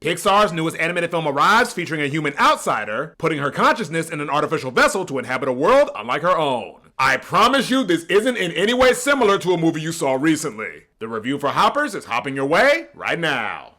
Pixar's newest animated film arrives featuring a human outsider, putting her consciousness in an artificial vessel to inhabit a world unlike her own. I promise you this isn't in any way similar to a movie you saw recently. The review for Hoppers is hopping your way right now.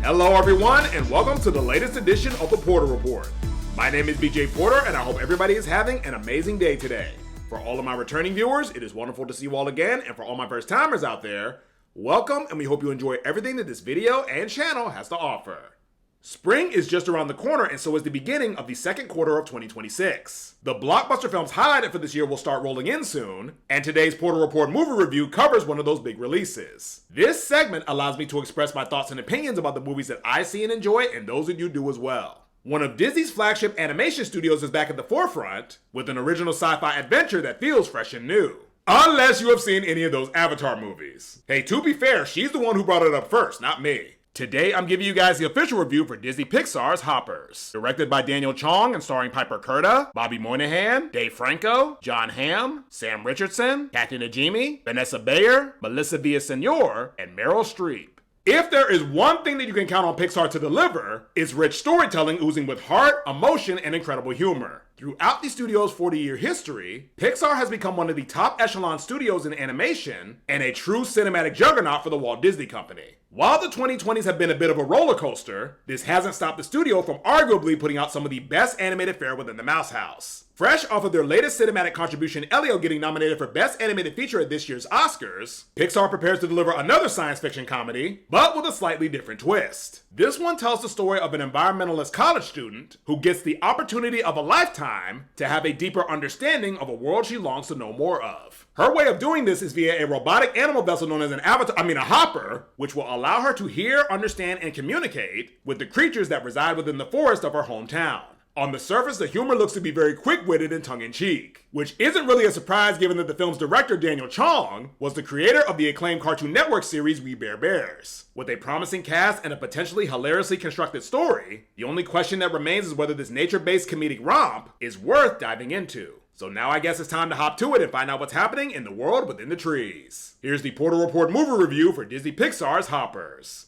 Hello everyone, and welcome to the latest edition of the Porter Report. My name is BJ Porter, and I hope everybody is having an amazing day today. For all of my returning viewers, it is wonderful to see you all again, and for all my first timers out there, welcome, and we hope you enjoy everything that this video and channel has to offer. Spring is just around the corner, and so is the beginning of the second quarter of 2026. The blockbuster films highlighted for this year will start rolling in soon, and today's Porter Report movie review covers one of those big releases. This segment allows me to express my thoughts and opinions about the movies that I see and enjoy, and those of you do as well. One of Disney's flagship animation studios is back at the forefront, with an original sci-fi adventure that feels fresh and new. Unless you have seen any of those Avatar movies. Hey, to be fair, she's the one who brought it up first, not me. Today, I'm giving you guys the official review for Disney Pixar's Hoppers. Directed by Daniel Chong and starring Piper Curda, Bobby Moynihan, Dave Franco, John Hamm, Sam Richardson, Kathy Najimy, Vanessa Bayer, Melissa Villaseñor, and Meryl Streep. If there is one thing that you can count on Pixar to deliver, it's rich storytelling oozing with heart, emotion, and incredible humor. Throughout the studio's 40-year history, Pixar has become one of the top echelon studios in animation and a true cinematic juggernaut for the Walt Disney Company. While the 2020s have been a bit of a roller coaster, this hasn't stopped the studio from arguably putting out some of the best animated fare within the Mouse House. Fresh off of their latest cinematic contribution, Elio getting nominated for Best Animated Feature at this year's Oscars, Pixar prepares to deliver another science fiction comedy, but with a slightly different twist. This one tells the story of an environmentalist college student who gets the opportunity of a lifetime to have a deeper understanding of a world she longs to know more of. Her way of doing this is via a robotic animal vessel known as a hopper, which will allow her to hear, understand, and communicate with the creatures that reside within the forest of her hometown. On the surface, the humor looks to be very quick-witted and tongue-in-cheek, which isn't really a surprise given that the film's director, Daniel Chong, was the creator of the acclaimed Cartoon Network series We Bare Bears. With a promising cast and a potentially hilariously constructed story, the only question that remains is whether this nature-based comedic romp is worth diving into. So now I guess it's time to hop to it and find out what's happening in the world within the trees. Here's the Porter Report movie review for Disney Pixar's Hoppers.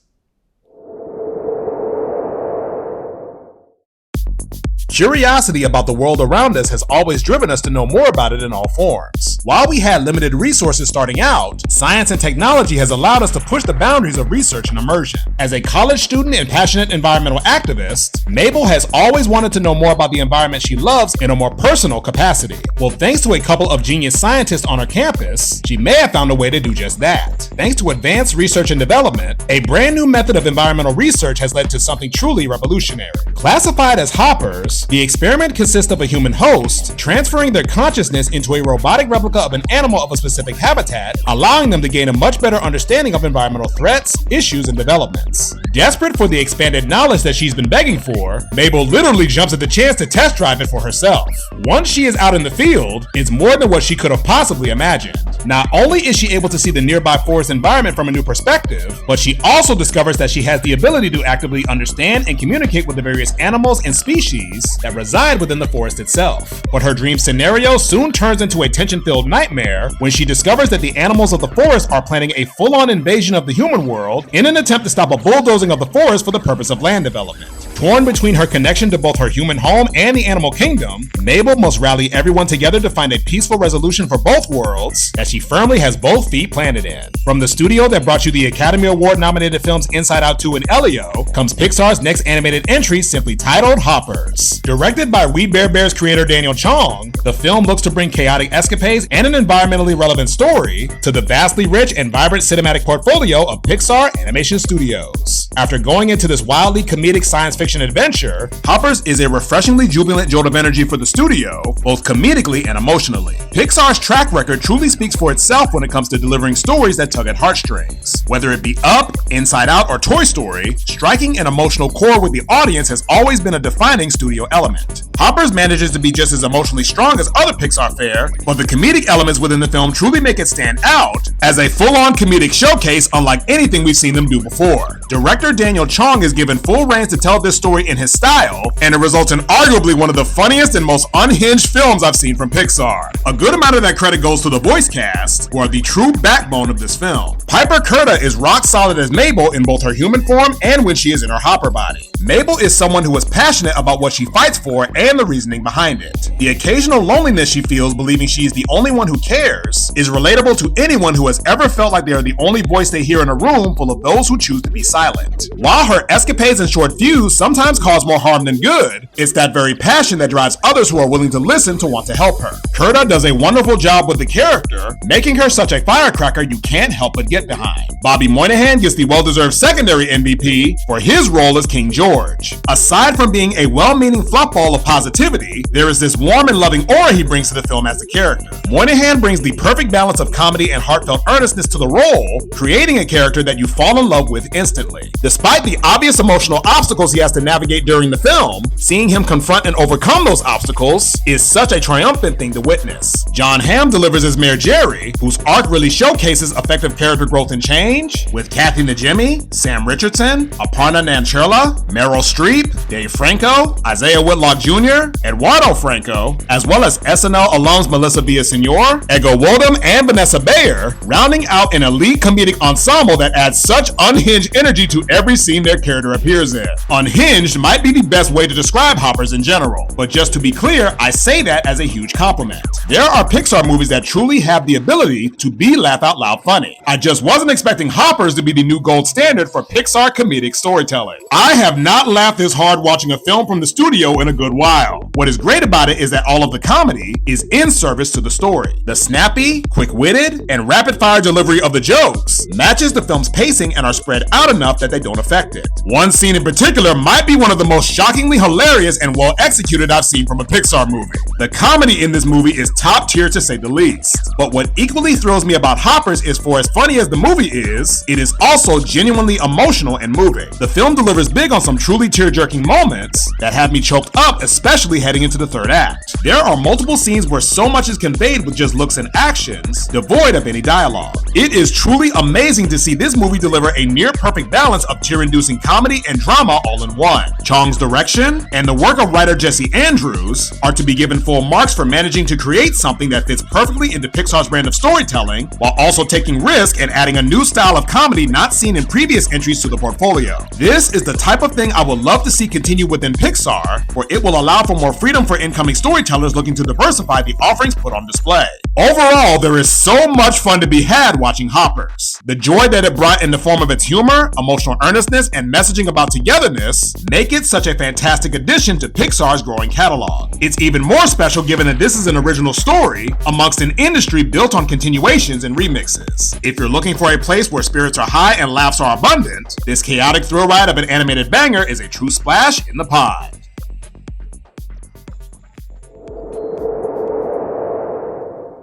Curiosity about the world around us has always driven us to know more about it in all forms. While we had limited resources starting out, science and technology has allowed us to push the boundaries of research and immersion. As a college student and passionate environmental activist, Mabel has always wanted to know more about the environment she loves in a more personal capacity. Well, thanks to a couple of genius scientists on her campus, she may have found a way to do just that. Thanks to advanced research and development, a brand new method of environmental research has led to something truly revolutionary. Classified as hoppers, the experiment consists of a human host transferring their consciousness into a robotic replica of an animal of a specific habitat, allowing them to gain a much better understanding of environmental threats, issues, and developments. Desperate for the expanded knowledge that she's been begging for, Mabel literally jumps at the chance to test drive it for herself. Once she is out in the field, it's more than what she could have possibly imagined. Not only is she able to see the nearby forest environment from a new perspective, but she also discovers that she has the ability to actively understand and communicate with the various animals and species that reside within the forest itself. But her dream scenario soon turns into a tension-filled nightmare when she discovers that the animals of the forest are planning a full-on invasion of the human world in an attempt to stop a bulldozing of the forest for the purpose of land development. Torn between her connection to both her human home and the animal kingdom, Mabel must rally everyone together to find a peaceful resolution for both worlds that she firmly has both feet planted in. From the studio that brought you the Academy Award-nominated films Inside Out 2 and Elio, comes Pixar's next animated entry, simply titled Hoppers. Directed by We Bare Bears creator Daniel Chong, the film looks to bring chaotic escapades and an environmentally relevant story to the vastly rich and vibrant cinematic portfolio of Pixar Animation Studios. After going into this wildly comedic science fiction fiction adventure, Hoppers is a refreshingly jubilant jolt of energy for the studio, both comedically and emotionally. Pixar's track record truly speaks for itself when it comes to delivering stories that tug at heartstrings. Whether it be Up, Inside Out, or Toy Story, striking an emotional chord with the audience has always been a defining studio element. Hoppers manages to be just as emotionally strong as other Pixar fare, but the comedic elements within the film truly make it stand out as a full-on comedic showcase unlike anything we've seen them do before. Director Daniel Chong is given full reins to tell this story in his style, and it results in arguably one of the funniest and most unhinged films I've seen from Pixar. A good amount of that credit goes to the voice cast, who are the true backbone of this film. Piper Curda is rock solid as Mabel in both her human form and when she is in her Hopper body. Mabel is someone who is passionate about what she fights for and the reasoning behind it. The occasional loneliness she feels believing she is the only one who cares is relatable to anyone who has ever felt like they are the only voice they hear in a room full of those who choose to be silent. While her escapades and short fuse sometimes cause more harm than good, it's that very passion that drives others who are willing to listen to want to help her. Curda does a wonderful job with the character, making her such a firecracker you can't help but get behind. Bobby Moynihan gets the well-deserved secondary MVP for his role as King George. Aside from being a well-meaning fluffball of positivity, there is this warm and loving aura he brings to the film as the character. Moynihan brings the perfect balance of comedy and heartfelt earnestness to the role, creating a character that you fall in love with instantly. Despite the obvious emotional obstacles he has to navigate during the film, seeing him confront and overcome those obstacles is such a triumphant thing to witness. John Hamm delivers as Mayor Jerry, whose arc really showcases effective character growth and change, with Kathy Najimy, Sam Richardson, Aparna Nancherla, Meryl Streep, Dave Franco, Isaiah Whitlock Jr., Eduardo Franco, as well as SNL alums Melissa Villaseñor, Ego Wodum, and Vanessa Bayer, rounding out an elite comedic ensemble that adds such unhinged energy to every scene their character appears in. Unhinged might be the best way to describe Hoppers in general, but just to be clear, I say that as a huge compliment. There are Pixar movies that truly have the ability to be laugh out loud funny. I just wasn't expecting Hoppers to be the new gold standard for Pixar comedic storytelling. I have not laughed this hard watching a film from the studio in a good while. What is great about it is that all of the comedy is in service to the story. The snappy, quick-witted, and rapid-fire delivery of the jokes matches the film's pacing and are spread out enough that they don't affect it. One scene in particular might be one of the most shockingly hilarious and well-executed I've seen from a Pixar movie. The comedy in this movie is top tier to say the least. But what equally thrills me about Hoppers is for as funny as the movie is, it is also genuinely emotional and moving. The film delivers big on some truly tear-jerking moments that have me choked up, especially heading into the third act. There are multiple scenes where so much is conveyed with just looks and actions, devoid of any dialogue. It is truly amazing to see this movie deliver a near-perfect balance of tear-inducing comedy and drama all in one. Chong's direction and the work of writer Jesse Andrews are to be given full marks for managing to create something that fits perfectly into Pixar's brand of storytelling, while also taking risk and adding a new style of comedy not seen in previous entries to the portfolio. This is the type of thing I would love to see continue within Pixar, where it will allow for more freedom for incoming storytellers looking to diversify the offerings put on display. Overall, there is so much fun to be had watching Hoppers. The joy that it brought in the form of its humor, emotional earnestness, and messaging about togetherness make it such a fantastic addition to Pixar's growing catalog. It's even more special given that this is an original story amongst an industry built on continuations and remixes. If you're looking for a place where spirits are high and laughs are abundant, this chaotic thrill ride of an animated banger is a true splash in the pond.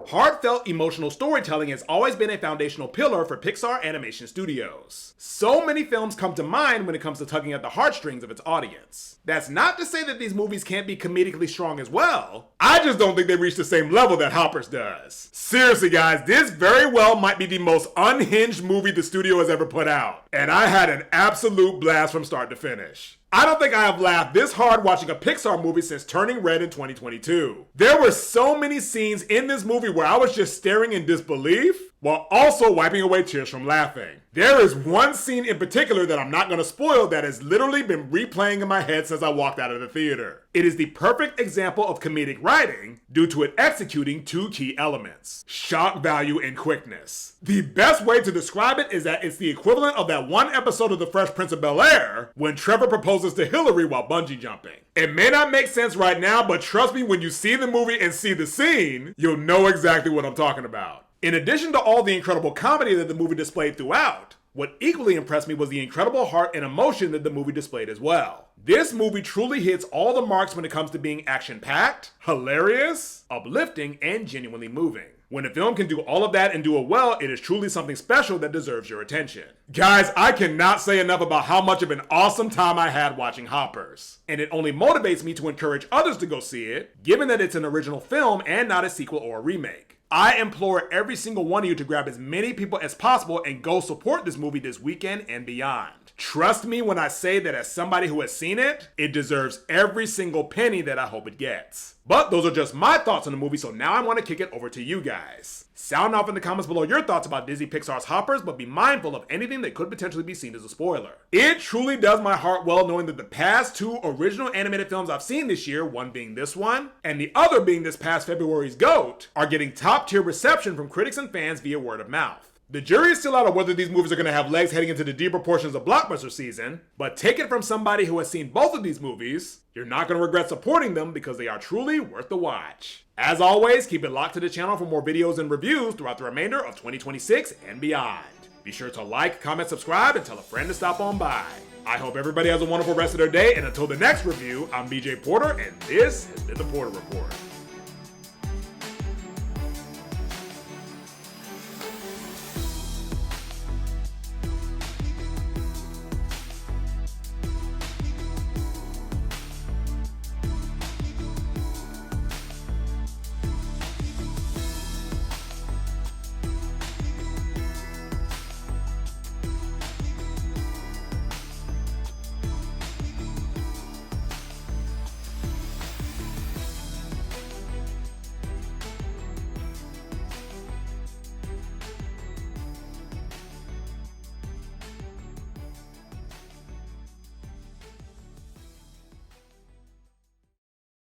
Heartfelt emotional storytelling has always been a foundational pillar for Pixar animation studios. So many films come to mind when it comes to tugging at the heartstrings of its audience. That's not to say that these movies can't be comedically strong as well. I just don't think they reach the same level that Hoppers does. Seriously guys, this very well might be the most unhinged movie the studio has ever put out. And I had an absolute blast from start to finish. I don't think I have laughed this hard watching a Pixar movie since Turning Red in 2022. There were so many scenes in this movie where I was just staring in disbelief while also wiping away tears from laughing. There is one scene in particular that I'm not going to spoil that has literally been replaying in my head since I walked out of the theater. It is the perfect example of comedic writing due to it executing two key elements: shock value and quickness. The best way to describe it is that it's the equivalent of that one episode of The Fresh Prince of Bel-Air when Trevor proposes to Hillary while bungee jumping. It may not make sense right now, but trust me, when you see the movie and see the scene, you'll know exactly what I'm talking about. In addition to all the incredible comedy that the movie displayed throughout, What equally impressed me was the incredible heart and emotion that the movie displayed as well. This movie truly hits all the marks when it comes to being action-packed, hilarious, uplifting, and genuinely moving. When a film can do all of that and do it well, it is truly something special that deserves your attention. Guys, I cannot say enough about how much of an awesome time I had watching Hoppers. And it only motivates me to encourage others to go see it, given that it's an original film and not a sequel or a remake. I implore every single one of you to grab as many people as possible and go support this movie this weekend and beyond. Trust me when I say that as somebody who has seen it, it deserves every single penny that I hope it gets. But those are just my thoughts on the movie, so now I want to kick it over to you guys. Sound off in the comments below your thoughts about Disney Pixar's Hoppers, but be mindful of anything that could potentially be seen as a spoiler. It truly does my heart well knowing that the past two original animated films I've seen this year, one being this one, and the other being this past February's GOAT, are getting top tier reception from critics and fans via word of mouth. The jury is still out on whether these movies are going to have legs heading into the deeper portions of blockbuster season, but take it from somebody who has seen both of these movies, you're not going to regret supporting them because they are truly worth the watch. As always, keep it locked to the channel for more videos and reviews throughout the remainder of 2026 and beyond. Be sure to like, comment, subscribe, and tell a friend to stop on by. I hope everybody has a wonderful rest of their day, and until the next review, I'm BJ Porter, and this has been The Porter Report.